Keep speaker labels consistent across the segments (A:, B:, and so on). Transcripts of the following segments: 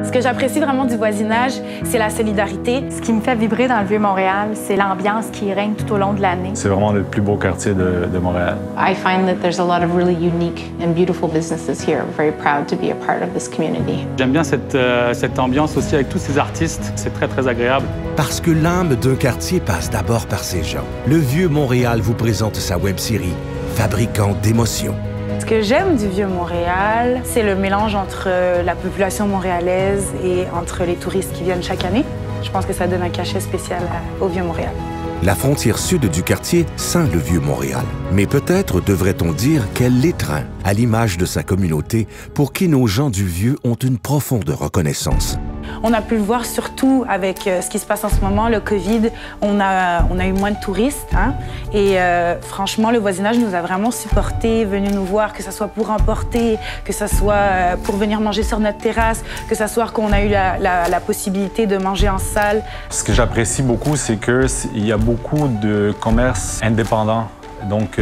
A: Ce que j'apprécie vraiment du voisinage, c'est la solidarité.
B: Ce qui me fait vibrer dans le Vieux-Montréal, c'est l'ambiance qui règne tout au long de l'année.
C: C'est vraiment le plus beau quartier de Montréal.
D: I find that there's a lot of really unique and beautiful businesses here. I'm very proud to be a part of this community.
E: J'aime bien cette ambiance aussi avec tous ces artistes. C'est très, très agréable.
F: Parce que l'âme d'un quartier passe d'abord par ses gens. Le Vieux-Montréal vous présente sa web-série Fabricant d'émotions.
A: Ce que j'aime du Vieux-Montréal, c'est le mélange entre la population montréalaise et entre les touristes qui viennent chaque année. Je pense que ça donne un cachet spécial au Vieux-Montréal.
F: La frontière sud du quartier sent le Vieux-Montréal. Mais peut-être devrait-on dire qu'elle l'étreint, à l'image de sa communauté, pour qui nos gens du Vieux ont une profonde reconnaissance.
A: On a pu le voir surtout avec ce qui se passe en ce moment, le COVID. On a eu moins de touristes. Hein? Et franchement, le voisinage nous a vraiment supportés, venu nous voir, que ce soit pour emporter, que ce soit pour venir manger sur notre terrasse, que ce soit qu'on a eu la possibilité de manger en salle.
C: Ce que j'apprécie beaucoup, c'est qu'il y a beaucoup de commerces indépendants. Donc,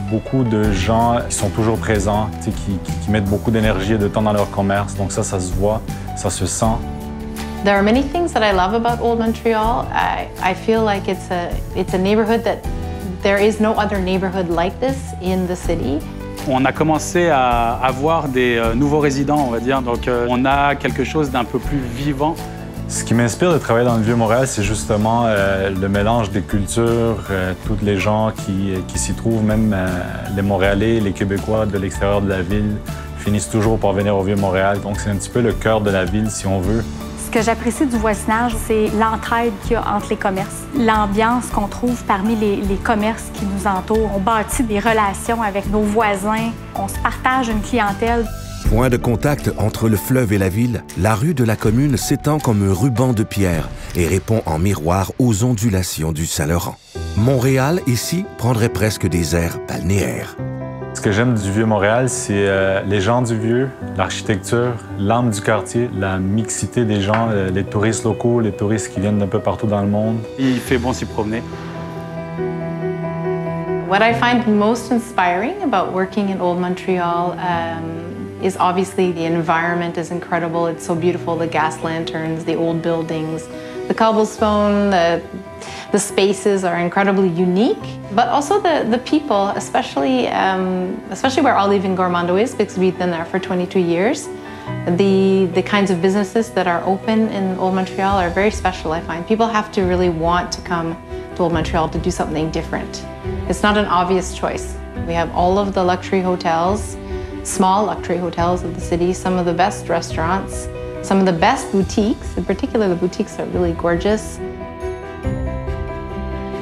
C: beaucoup de gens qui sont toujours présents, qui mettent beaucoup d'énergie et de temps dans leur commerce. Donc ça se voit, ça se sent.
D: There are many things that I love about Old Montreal. I feel like it's a neighborhood that there is no other neighborhood like this in the city.
E: On a commencé à avoir des nouveaux résidents, on va dire. Donc, on a quelque chose d'un peu plus vivant.
C: Ce qui m'inspire de travailler dans le Vieux-Montréal, c'est justement le mélange des cultures, tous les gens qui s'y trouvent, même les Montréalais, les Québécois de l'extérieur de la ville, finissent toujours par venir au Vieux-Montréal. Donc c'est un petit peu le cœur de la ville, si on veut.
B: Ce que j'apprécie du voisinage, c'est l'entraide qu'il y a entre les commerces. L'ambiance qu'on trouve parmi les commerces qui nous entourent. On bâtit des relations avec nos voisins, on se partage une clientèle.
F: Point de contact entre le fleuve et la ville, la rue de la commune s'étend comme un ruban de pierre et répond en miroir aux ondulations du Saint-Laurent. Montréal, ici, prendrait presque des airs balnéaires.
C: Ce que j'aime du Vieux-Montréal, c'est les gens du Vieux, l'architecture, l'âme du quartier, la mixité des gens, les touristes locaux, les touristes qui viennent d'un peu partout dans le monde.
E: Il fait bon s'y promener.
D: What I find most inspiring about working in Old Montreal is obviously the environment is incredible. It's so beautiful, the gas lanterns, the old buildings, the cobblestone, the spaces are incredibly unique, but also the people, especially where Olive and Gormando is, because we've been there for 22 years. The kinds of businesses that are open in Old Montreal are very special, I find. People have to really want to come to Old Montreal to do something different. It's not an obvious choice. We have all of the luxury hotels, small luxury hotels of the city, some of the best restaurants, some of the best boutiques. In particular, the boutiques are really gorgeous.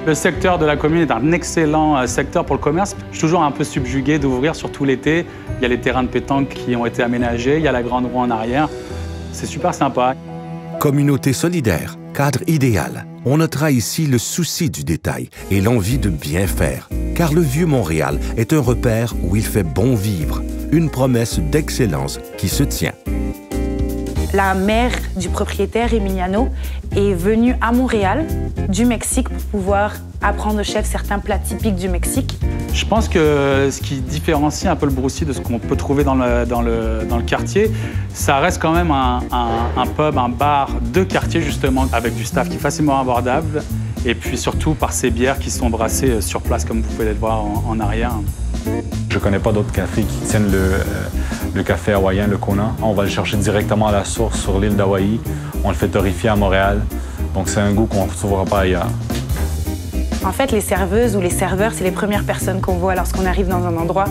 E: Le secteur de la commune est un excellent secteur pour le commerce. Je suis toujours un peu subjugué d'ouvrir, surtout l'été. Il y a les terrains de pétanque qui ont été aménagés, il y a la grande roue en arrière. C'est super sympa.
F: Communauté solidaire, cadre idéal. On notera ici le souci du détail et l'envie de bien faire. Car le Vieux-Montréal est un repère où il fait bon vivre. Une promesse d'excellence qui se tient.
A: La mère du propriétaire, Emiliano, est venue à Montréal, du Mexique, pour pouvoir apprendre au chef certains plats typiques du Mexique.
E: Je pense que ce qui différencie un peu le Broussy de ce qu'on peut trouver dans le quartier, ça reste quand même un pub, un bar de quartier, justement, avec du staff qui est facilement abordable, et puis surtout par ces bières qui sont brassées sur place, comme vous pouvez le voir en arrière.
C: Je ne connais pas d'autres cafés qui tiennent le café hawaïen, le Kona. On va le chercher directement à la source sur l'île d'Hawaï. On le fait torréfier à Montréal. Donc c'est un goût qu'on ne retrouvera pas ailleurs.
A: En fait, les serveuses ou les serveurs, c'est les premières personnes qu'on voit lorsqu'on arrive dans un endroit.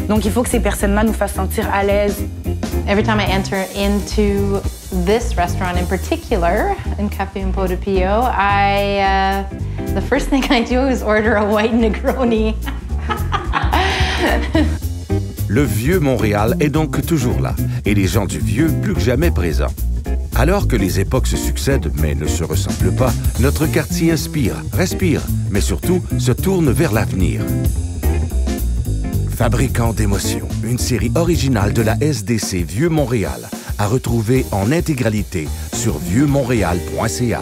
A: Donc il faut que ces personnes-là nous fassent sentir à l'aise.
D: Every time I enter into this restaurant in particular, in Café Impo de Pio, the first thing I do is order a white Negroni.
F: Le Vieux-Montréal est donc toujours là, et les gens du Vieux plus que jamais présents. Alors que les époques se succèdent mais ne se ressemblent pas, notre quartier inspire, respire, mais surtout se tourne vers l'avenir. Fabricant d'émotions, une série originale de la SDC Vieux-Montréal, à retrouver en intégralité sur vieuxmontréal.ca.